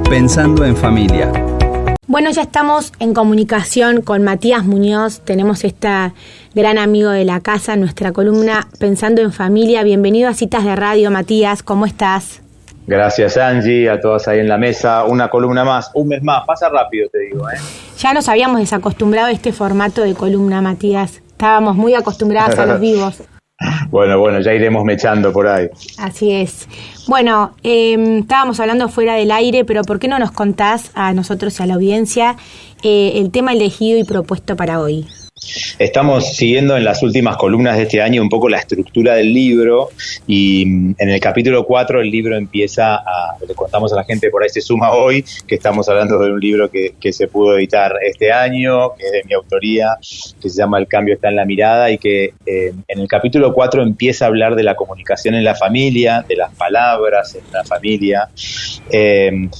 Pensando en Familia. Bueno, ya estamos en comunicación con Matías Muñoz, tenemos este gran amigo de la casa, nuestra columna Pensando en Familia. Bienvenido a Citas de Radio, Matías, ¿cómo estás? Gracias, Angie, a todas ahí en la mesa. Una columna más, un mes más, pasa rápido, te digo, ¿eh? Ya nos habíamos desacostumbrado a este formato de columna, Matías. Estábamos muy acostumbradas a los vivos. Bueno, ya iremos mechando por ahí. Así es. Bueno, estábamos hablando fuera del aire, pero ¿por qué no nos contás a nosotros y a la audiencia el tema elegido y propuesto para hoy? Estamos siguiendo en las últimas columnas de este año un poco la estructura del libro y en el capítulo 4 el libro empieza le contamos a la gente, por ahí se suma hoy, que estamos hablando de un libro que se pudo editar este año, que es de mi autoría, que se llama El cambio está en la mirada y que en el capítulo 4 empieza a hablar de la comunicación en la familia, de las palabras en la familia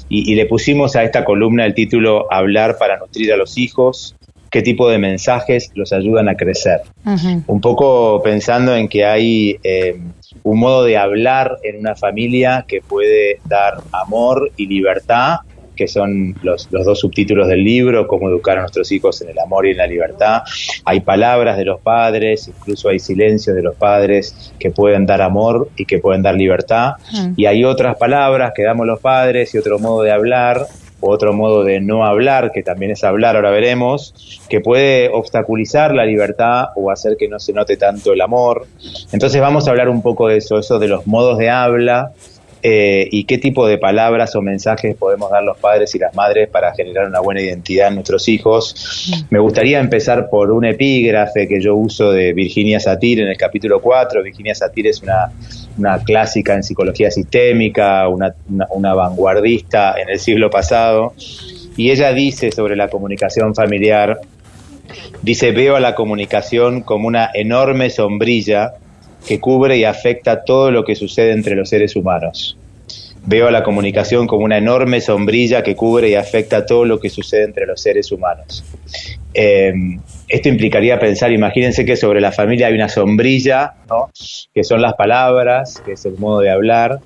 y le pusimos a esta columna el título Hablar para nutrir a los hijos. ¿Qué tipo de mensajes los ayudan a crecer? Uh-huh. Un poco pensando en que hay un modo de hablar en una familia que puede dar amor y libertad, que son los dos subtítulos del libro, cómo educar a nuestros hijos en el amor y en la libertad. Hay palabras de los padres, incluso hay silencios de los padres que pueden dar amor y que pueden dar libertad. Uh-huh. Y hay otras palabras que damos los padres y otro modo de hablar, o otro modo de no hablar, que también es hablar, ahora veremos, que puede obstaculizar la libertad o hacer que no se note tanto el amor. Entonces vamos a hablar un poco de eso de los modos de habla y qué tipo de palabras o mensajes podemos dar los padres y las madres para generar una buena identidad en nuestros hijos. Me gustaría empezar por un epígrafe que yo uso de Virginia Satir en el capítulo 4. Virginia Satir es una clásica en psicología sistémica, una vanguardista en el siglo pasado, y ella dice sobre la comunicación familiar, dice: veo a la comunicación como una enorme sombrilla que cubre y afecta todo lo que sucede entre los seres humanos. Veo a la comunicación como una enorme sombrilla que cubre y afecta todo lo que sucede entre los seres humanos. Esto implicaría pensar, imagínense que sobre la familia hay una sombrilla, ¿no?, que son las palabras, que es el modo de hablar,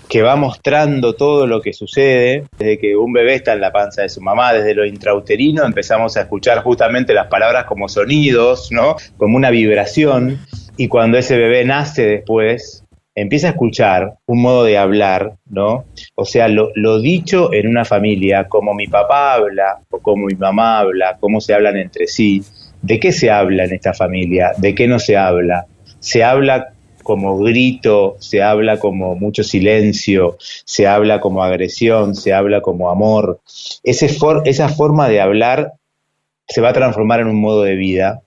que va mostrando todo lo que sucede, desde que un bebé está en la panza de su mamá, desde lo intrauterino empezamos a escuchar justamente las palabras como sonidos, ¿no?, como una vibración, y cuando ese bebé nace después, empieza a escuchar un modo de hablar, ¿no? O sea, lo dicho en una familia, como mi papá habla o como mi mamá habla, cómo se hablan entre sí. ¿De qué se habla en esta familia? ¿De qué no se habla? Se habla como grito, se habla como mucho silencio, se habla como agresión, se habla como amor. Esa forma de hablar se va a transformar en un modo de vida,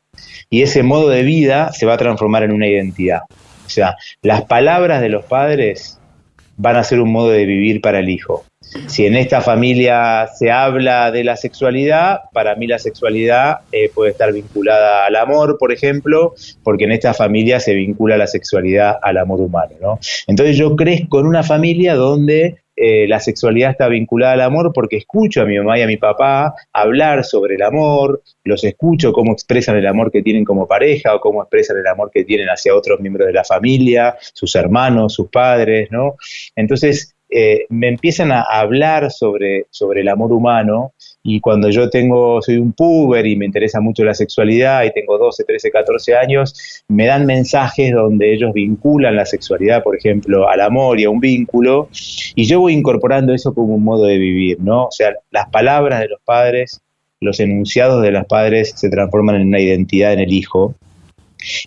y ese modo de vida se va a transformar en una identidad. O sea, las palabras de los padres van a ser un modo de vivir para el hijo. Si en esta familia se habla de la sexualidad, para mí la sexualidad puede estar vinculada al amor, por ejemplo, porque en esta familia se vincula la sexualidad al amor humano, ¿no? Entonces yo crezco en una familia donde la sexualidad está vinculada al amor porque escucho a mi mamá y a mi papá hablar sobre el amor, los escucho cómo expresan el amor que tienen como pareja o cómo expresan el amor que tienen hacia otros miembros de la familia, sus hermanos, sus padres, ¿no? Entonces me empiezan a hablar sobre el amor humano, y cuando yo soy un puber y me interesa mucho la sexualidad y tengo 12, 13, 14 años, me dan mensajes donde ellos vinculan la sexualidad, por ejemplo, al amor y a un vínculo, y yo voy incorporando eso como un modo de vivir, ¿no? O sea, las palabras de los padres, los enunciados de los padres se transforman en una identidad en el hijo.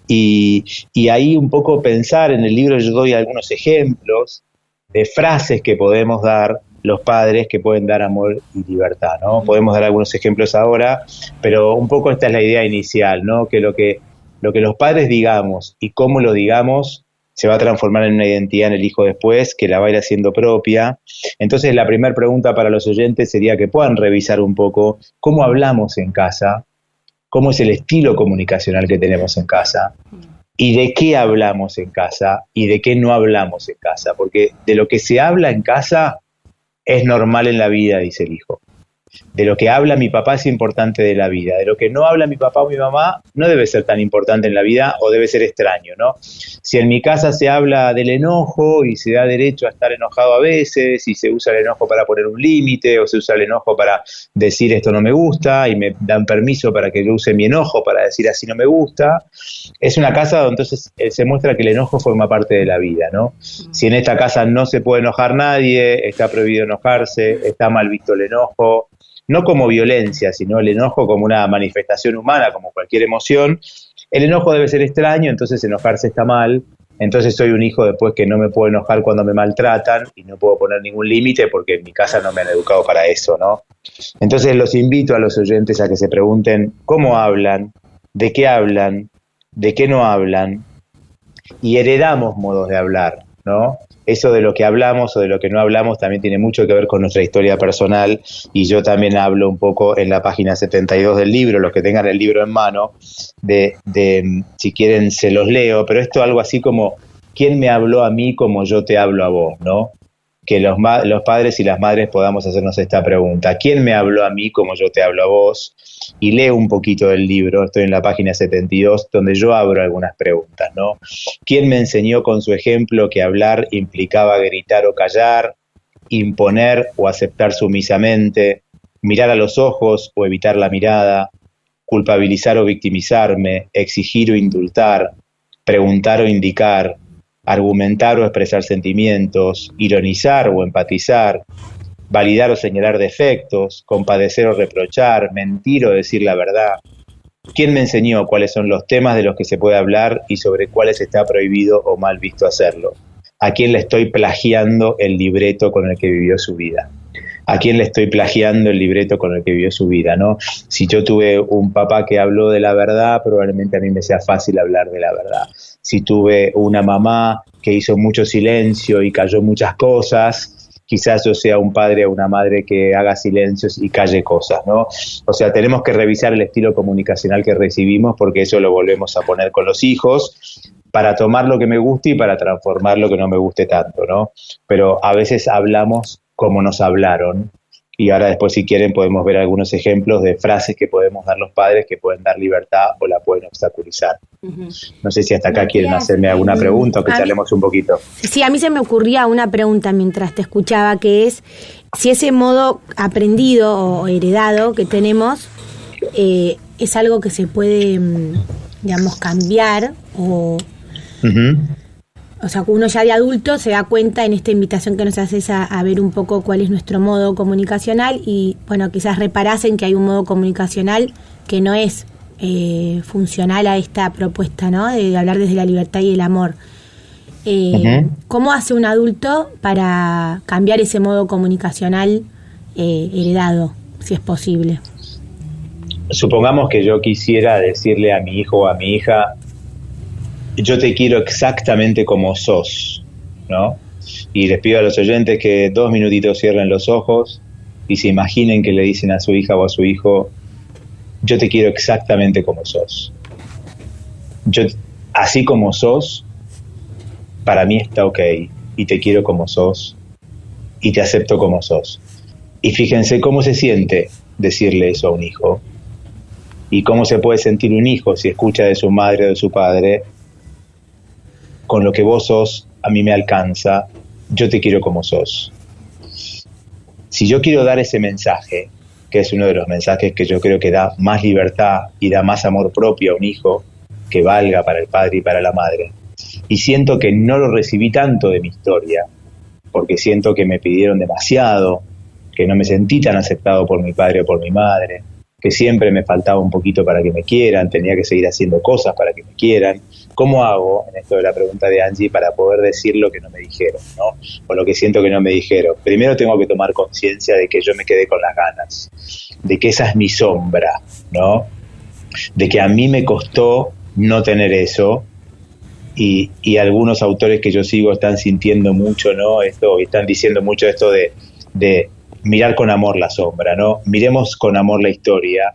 Y ahí un poco pensar, en el libro yo doy algunos ejemplos de frases que podemos dar los padres que pueden dar amor y libertad, ¿no? Podemos dar algunos ejemplos ahora, pero un poco esta es la idea inicial, ¿no? Que lo que los padres digamos y cómo lo digamos se va a transformar en una identidad en el hijo después, que la va a ir haciendo propia. Entonces la primera pregunta para los oyentes sería que puedan revisar un poco cómo hablamos en casa, cómo es el estilo comunicacional que tenemos en casa, y de qué hablamos en casa y de qué no hablamos en casa, porque de lo que se habla en casa es normal en la vida, dice el hijo. De lo que habla mi papá es importante de la vida. De lo que no habla mi papá o mi mamá no debe ser tan importante en la vida o debe ser extraño, ¿no? Si en mi casa se habla del enojo y se da derecho a estar enojado a veces y se usa el enojo para poner un límite o se usa el enojo para decir esto no me gusta y me dan permiso para que yo use mi enojo para decir así no me gusta, es una casa donde entonces se muestra que el enojo forma parte de la vida, ¿no? Si en esta casa no se puede enojar nadie, está prohibido enojarse, está mal visto el enojo, no como violencia, sino el enojo como una manifestación humana, como cualquier emoción. El enojo debe ser extraño, entonces enojarse está mal. Entonces soy un hijo después que no me puedo enojar cuando me maltratan y no puedo poner ningún límite porque en mi casa no me han educado para eso, ¿no? Entonces los invito a los oyentes a que se pregunten cómo hablan, de qué no hablan, y heredamos modos de hablar, ¿no? Eso de lo que hablamos o de lo que no hablamos también tiene mucho que ver con nuestra historia personal, y yo también hablo un poco en la página 72 del libro, los que tengan el libro en mano, de si quieren se los leo, pero esto algo así como, ¿quién me habló a mí como yo te hablo a vos, no? Que los padres y las madres podamos hacernos esta pregunta, ¿quién me habló a mí como yo te hablo a vos? Y leo un poquito del libro, estoy en la página 72, donde yo abro algunas preguntas, ¿no? ¿Quién me enseñó con su ejemplo que hablar implicaba gritar o callar, imponer o aceptar sumisamente, mirar a los ojos o evitar la mirada, culpabilizar o victimizarme, exigir o indultar, preguntar o indicar, argumentar o expresar sentimientos, ironizar o empatizar, validar o señalar defectos, compadecer o reprochar, mentir o decir la verdad? ¿Quién me enseñó cuáles son los temas de los que se puede hablar y sobre cuáles está prohibido o mal visto hacerlo? ¿A quién le estoy plagiando el libreto con el que vivió su vida? ¿A quién le estoy plagiando el libreto con el que vivió su vida, no? Si yo tuve un papá que habló de la verdad, probablemente a mí me sea fácil hablar de la verdad. Si tuve una mamá que hizo mucho silencio y calló muchas cosas, quizás yo sea un padre o una madre que haga silencios y calle cosas, ¿no? O sea, tenemos que revisar el estilo comunicacional que recibimos, porque eso lo volvemos a poner con los hijos, para tomar lo que me guste y para transformar lo que no me guste tanto, ¿no? Pero a veces hablamos como nos hablaron, y ahora después, si quieren, podemos ver algunos ejemplos de frases que podemos dar los padres que pueden dar libertad o la pueden obstaculizar. Uh-huh. No sé si hasta acá quieren hacerme alguna pregunta o que charlemos un poquito. Sí, a mí se me ocurría una pregunta mientras te escuchaba, que es si ese modo aprendido o heredado que tenemos es algo que se puede, digamos, cambiar o... Uh-huh. O sea, uno ya de adulto se da cuenta en esta invitación que nos haces a ver un poco cuál es nuestro modo comunicacional y, bueno, quizás reparasen que hay un modo comunicacional que no es funcional a esta propuesta, ¿no? De hablar desde la libertad y el amor. Uh-huh. ¿Cómo hace un adulto para cambiar ese modo comunicacional heredado, si es posible? Supongamos que yo quisiera decirle a mi hijo o a mi hija: yo te quiero exactamente como sos, ¿no? Y les pido a los oyentes que 2 minutitos cierren los ojos y se imaginen que le dicen a su hija o a su hijo: yo te quiero exactamente como sos. Yo, así como sos, para mí está ok, y te quiero como sos, y te acepto como sos. Y fíjense cómo se siente decirle eso a un hijo, y cómo se puede sentir un hijo si escucha de su madre o de su padre: con lo que vos sos, a mí me alcanza, yo te quiero como sos. Si yo quiero dar ese mensaje, que es uno de los mensajes que yo creo que da más libertad y da más amor propio a un hijo, que valga para el padre y para la madre, y siento que no lo recibí tanto de mi historia, porque siento que me pidieron demasiado, que no me sentí tan aceptado por mi padre o por mi madre, que siempre me faltaba un poquito para que me quieran, tenía que seguir haciendo cosas para que me quieran. ¿Cómo hago, en esto de la pregunta de Angie, para poder decir lo que no me dijeron, ¿no? O lo que siento que no me dijeron? Primero tengo que tomar conciencia de que yo me quedé con las ganas, de que esa es mi sombra, ¿no? De que a mí me costó no tener eso, y algunos autores que yo sigo están sintiendo mucho, ¿no? Esto, están diciendo mucho esto de mirar con amor la sombra, ¿no? Miremos con amor la historia,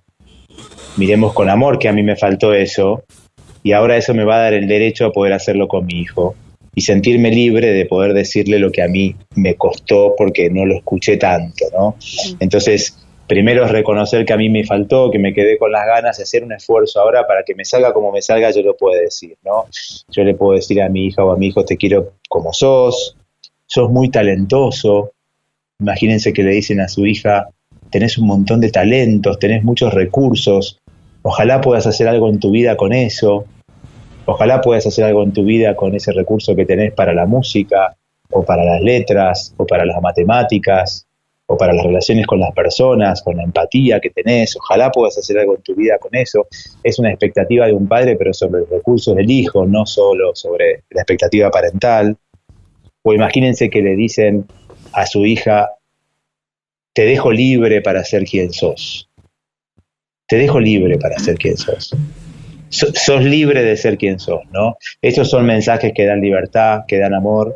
miremos con amor que a mí me faltó eso, y ahora eso me va a dar el derecho a poder hacerlo con mi hijo y sentirme libre de poder decirle lo que a mí me costó porque no lo escuché tanto, ¿no? Entonces, primero es reconocer que a mí me faltó, que me quedé con las ganas, de hacer un esfuerzo ahora para que me salga como me salga, yo lo puedo decir, ¿no? Yo le puedo decir a mi hija o a mi hijo, te quiero como sos muy talentoso. Imagínense que le dicen a su hija, tenés un montón de talentos, tenés muchos recursos, ojalá puedas hacer algo en tu vida con eso, ojalá puedas hacer algo en tu vida con ese recurso que tenés para la música, o para las letras, o para las matemáticas, o para las relaciones con las personas, con la empatía que tenés, ojalá puedas hacer algo en tu vida con eso. Es una expectativa de un padre, pero sobre los recursos del hijo, no solo sobre la expectativa parental. O imagínense que le dicen a su hija, te dejo libre para ser quien sos. Te dejo libre para ser quien sos. Sos libre de ser quien sos, ¿no? Estos son mensajes que dan libertad, que dan amor,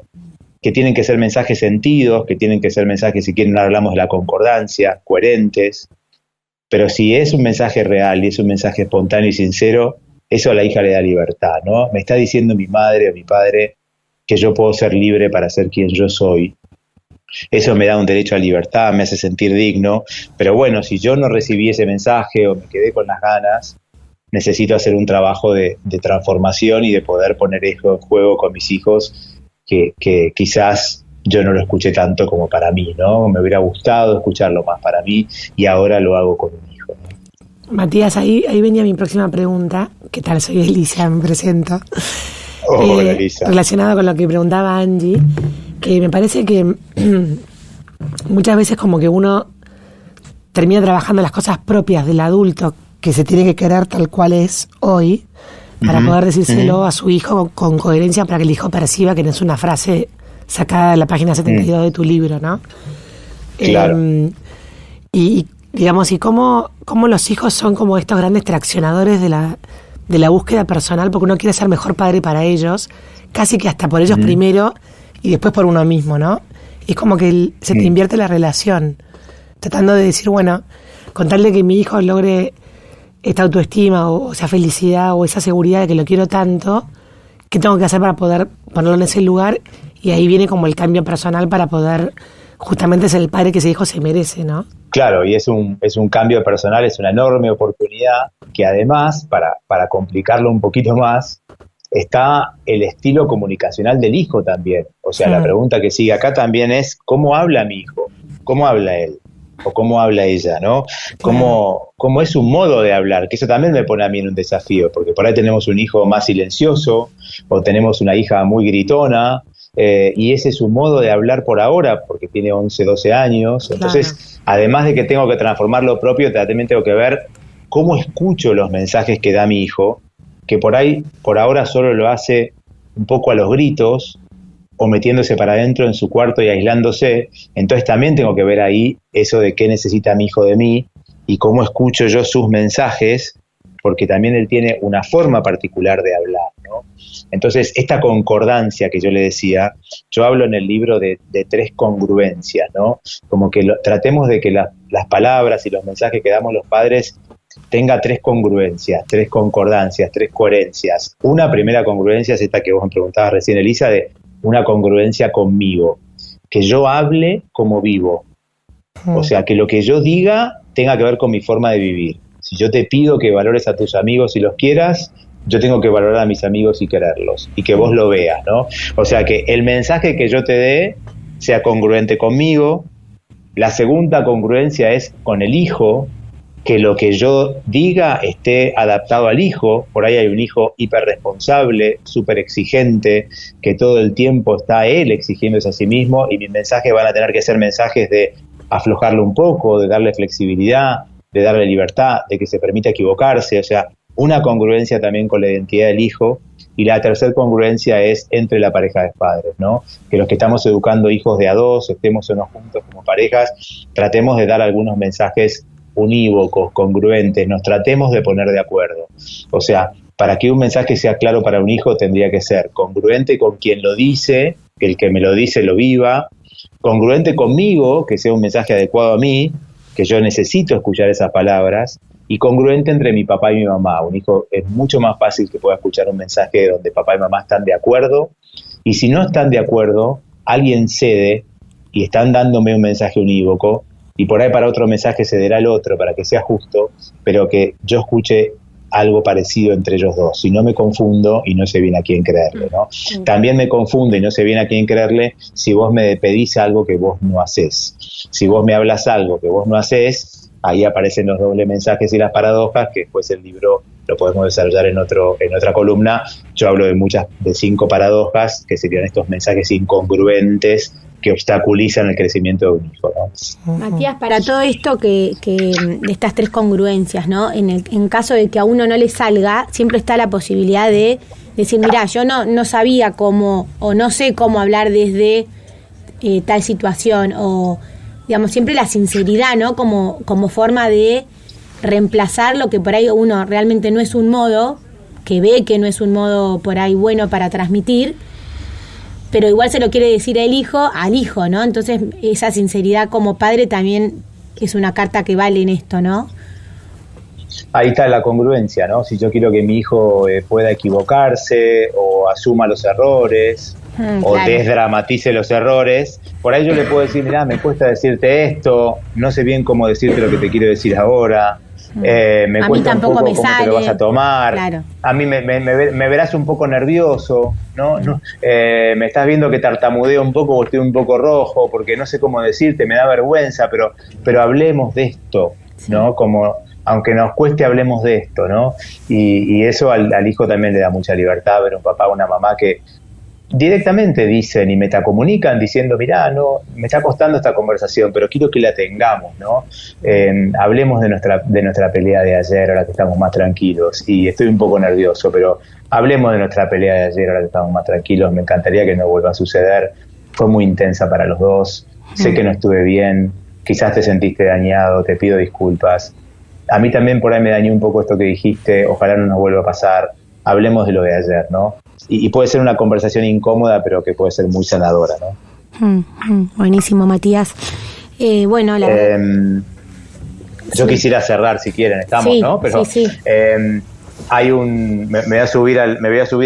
que tienen que ser mensajes sentidos, que tienen que ser mensajes, si quieren hablamos de la concordancia, coherentes, pero si es un mensaje real y es un mensaje espontáneo y sincero, eso a la hija le da libertad, ¿no? Me está diciendo mi madre o mi padre que yo puedo ser libre para ser quien yo soy. Eso me da un derecho a libertad, me hace sentir digno, pero bueno, si yo no recibí ese mensaje o me quedé con las ganas, necesito hacer un trabajo de transformación y de poder poner eso en juego con mis hijos, que quizás yo no lo escuché tanto como para mí, ¿no? Me hubiera gustado escucharlo más para mí y ahora lo hago con un hijo, ¿no? Matías, ahí venía mi próxima pregunta. ¿Qué tal? Soy Elisa, me presento. Hola, Elisa. Relacionado con lo que preguntaba Angie, que me parece que muchas veces como que uno termina trabajando las cosas propias del adulto que se tiene que querer tal cual es hoy, para poder decírselo a su hijo con coherencia, para que el hijo perciba que no es una frase sacada de la página 72 de tu libro, ¿no? Claro. Y digamos, y cómo los hijos son como estos grandes traccionadores de la búsqueda personal, porque uno quiere ser mejor padre para ellos, casi que hasta por ellos primero y después por uno mismo, ¿no? Y es como que se te invierte la relación, tratando de decir, bueno, con tal de que mi hijo logre esta autoestima o esa felicidad o esa seguridad de que lo quiero tanto, ¿qué tengo que hacer para poder ponerlo en ese lugar? Y ahí viene como el cambio personal para poder justamente ser el padre que ese hijo se merece, ¿no? Claro, y es un cambio personal, es una enorme oportunidad que además, para complicarlo un poquito más, está el estilo comunicacional del hijo también. O sea, la pregunta que sigue acá también es, ¿cómo habla mi hijo? ¿Cómo habla él? O cómo habla ella, ¿no? ¿Cómo es su modo de hablar? Que eso también me pone a mí en un desafío, porque por ahí tenemos un hijo más silencioso, o tenemos una hija muy gritona, y ese es su modo de hablar por ahora, porque tiene 11, 12 años. Entonces, además de que tengo que transformar lo propio, también tengo que ver cómo escucho los mensajes que da mi hijo, que por ahora solo lo hace un poco a los gritos, o metiéndose para adentro en su cuarto y aislándose. Entonces también tengo que ver ahí eso de qué necesita mi hijo de mí y cómo escucho yo sus mensajes, porque también él tiene una forma particular de hablar, ¿no? Entonces, esta concordancia que yo le decía, yo hablo en el libro de 3 congruencias, ¿no? Como que tratemos de que las palabras y los mensajes que damos los padres tenga 3 congruencias, 3 concordancias, 3 coherencias. Una primera congruencia es esta que vos me preguntabas recién, Elisa, de una congruencia conmigo, que yo hable como vivo, o sea, que lo que yo diga tenga que ver con mi forma de vivir. Si yo te pido que valores a tus amigos y los quieras, yo tengo que valorar a mis amigos y quererlos, y que vos lo veas, ¿no? O sea, que el mensaje que yo te dé sea congruente conmigo. La segunda congruencia es con el hijo, que lo que yo diga esté adaptado al hijo. Por ahí hay un hijo hiperresponsable, súper exigente, que todo el tiempo está él exigiéndose a sí mismo, y mis mensajes van a tener que ser mensajes de aflojarlo un poco, de darle flexibilidad, de darle libertad, de que se permita equivocarse. O sea, una congruencia también con la identidad del hijo. Y la tercera congruencia es entre la pareja de padres, ¿no? Que los que estamos educando hijos de a dos, estemos o no juntos como parejas, tratemos de dar algunos mensajes unívocos, congruentes, nos tratemos de poner de acuerdo. O sea, para que un mensaje sea claro para un hijo tendría que ser congruente con quien lo dice, que el que me lo dice lo viva, congruente conmigo, que sea un mensaje adecuado a mí, que yo necesito escuchar esas palabras, y congruente entre mi papá y mi mamá. Un hijo es mucho más fácil que pueda escuchar un mensaje donde papá y mamá están de acuerdo, y si no están de acuerdo, alguien cede y están dándome un mensaje unívoco, y por ahí para otro mensaje cederá el otro para que sea justo, pero que yo escuche algo parecido entre ellos dos, si no me confundo y no sé bien a quién creerle, ¿no? También me confunde y no sé bien a quién creerle si vos me pedís algo que vos no hacés. Si vos me hablas algo que vos no hacés, ahí aparecen los dobles mensajes y las paradojas, que después el libro lo podemos desarrollar en otra columna. Yo hablo de 5 paradojas, que serían estos mensajes incongruentes que obstaculizan el crecimiento de un hijo, ¿no? Matías, para todo esto de estas 3 congruencias, ¿no? En caso de que a uno no le salga, siempre está la posibilidad de decir, mirá, yo no sabía cómo, o no sé cómo hablar desde tal situación, o digamos, siempre la sinceridad, ¿no? Como forma de reemplazar lo que por ahí uno realmente no es un modo, que ve que no es un modo por ahí bueno para transmitir, pero igual se lo quiere decir al hijo, ¿no? Entonces esa sinceridad como padre también es una carta que vale en esto, ¿no? Ahí está la congruencia, ¿no? Si yo quiero que mi hijo pueda equivocarse o asuma los errores o claro, desdramatice los errores, por ahí yo le puedo decir, mirá, me cuesta decirte esto, no sé bien cómo decirte lo que te quiero decir ahora, me cuesta un poco cómo te lo vas a tomar, claro. A mí me verás un poco nervioso, ¿no? Me estás viendo que tartamudeo un poco o estoy un poco rojo porque no sé cómo decirte, me da vergüenza, pero hablemos de esto, ¿no? Como aunque nos cueste, hablemos de esto, ¿no? Y eso al hijo también le da mucha libertad, ver un papá o una mamá que directamente dicen y metacomunican diciendo, mirá, no, me está costando esta conversación, pero quiero que la tengamos, ¿no? Hablemos de nuestra pelea de ayer, ahora que estamos más tranquilos, y estoy un poco nervioso, pero hablemos de nuestra pelea de ayer, ahora que estamos más tranquilos, me encantaría que no vuelva a suceder, fue muy intensa para los dos, sé que no estuve bien, quizás te sentiste dañado, te pido disculpas, a mí también por ahí me dañó un poco esto que dijiste, ojalá no nos vuelva a pasar, hablemos de lo de ayer, ¿no? Y puede ser una conversación incómoda, pero que puede ser muy sanadora, ¿no? Buenísimo, Matías. Bueno, yo quisiera cerrar, si quieren, estamos, sí, ¿no? Pero sí. hay me voy a subir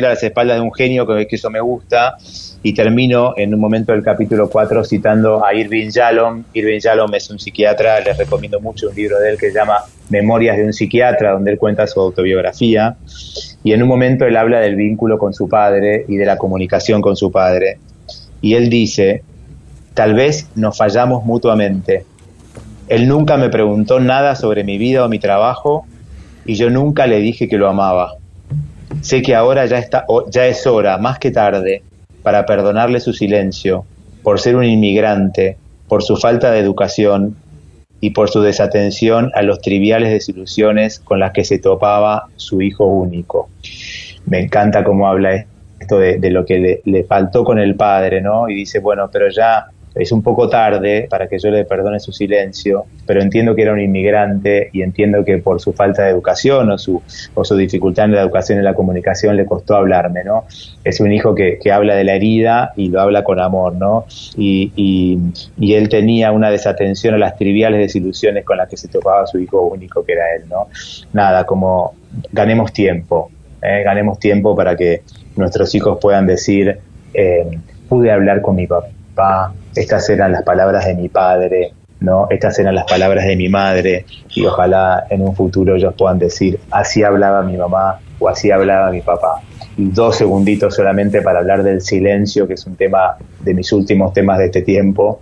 a las espaldas de un genio, que eso me gusta, y termino en un momento del capítulo 4 citando a Irving Yalom. Irving Yalom es un psiquiatra, les recomiendo mucho un libro de él que se llama Memorias de un psiquiatra, donde él cuenta su autobiografía, y en un momento él habla del vínculo con su padre y de la comunicación con su padre, y él dice, tal vez nos fallamos mutuamente. Él nunca me preguntó nada sobre mi vida o mi trabajo, y yo nunca le dije que lo amaba. Sé que ahora ya es hora, más que tarde, para perdonarle su silencio, por ser un inmigrante, por su falta de educación y por su desatención a los triviales desilusiones con las que se topaba su hijo único. Me encanta cómo habla esto de lo que le faltó con el padre, ¿no? Y dice, bueno, pero ya es un poco tarde para que yo le perdone su silencio, pero entiendo que era un inmigrante y entiendo que por su falta de educación o su dificultad en la educación y en la comunicación le costó hablarme, ¿no? Es un hijo que habla de la herida y lo habla con amor, ¿no? Y él tenía una desatención a las triviales desilusiones con las que se topaba su hijo único, que era él, ¿no? Nada, como ganemos tiempo para que nuestros hijos puedan decir, pude hablar con mi papá, estas eran las palabras de mi padre, ¿no? Estas eran las palabras de mi madre, y ojalá en un futuro ellos puedan decir, así hablaba mi mamá o así hablaba mi papá. Y 2 segunditos solamente para hablar del silencio, que es un tema de mis últimos temas de este tiempo,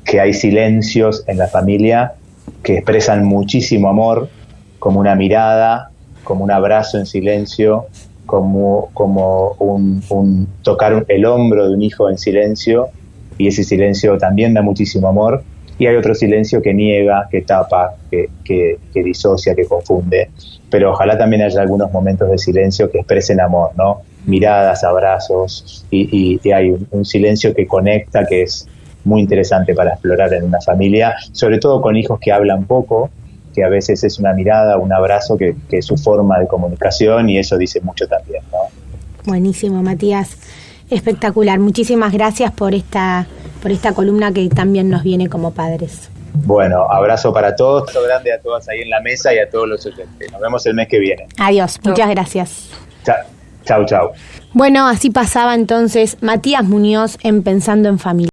que hay silencios en la familia que expresan muchísimo amor, como una mirada, como un abrazo en silencio, como un tocar el hombro de un hijo en silencio, y ese silencio también da muchísimo amor. Y hay otro silencio que niega, que tapa, que disocia, que confunde. Pero ojalá también haya algunos momentos de silencio que expresen amor, ¿no? Miradas, abrazos, y hay un silencio que conecta, que es muy interesante para explorar en una familia, sobre todo con hijos que hablan poco, que a veces es una mirada, un abrazo, que es su forma de comunicación, y eso dice mucho también, ¿no? Buenísimo, Matías. Espectacular. Muchísimas gracias por esta columna que también nos viene como padres. Bueno, abrazo para todos, abrazo grande a todas ahí en la mesa y a todos los oyentes. Nos vemos el mes que viene. Adiós, muchas gracias. Chau. Bueno, así pasaba entonces Matías Muñoz en Pensando en Familia.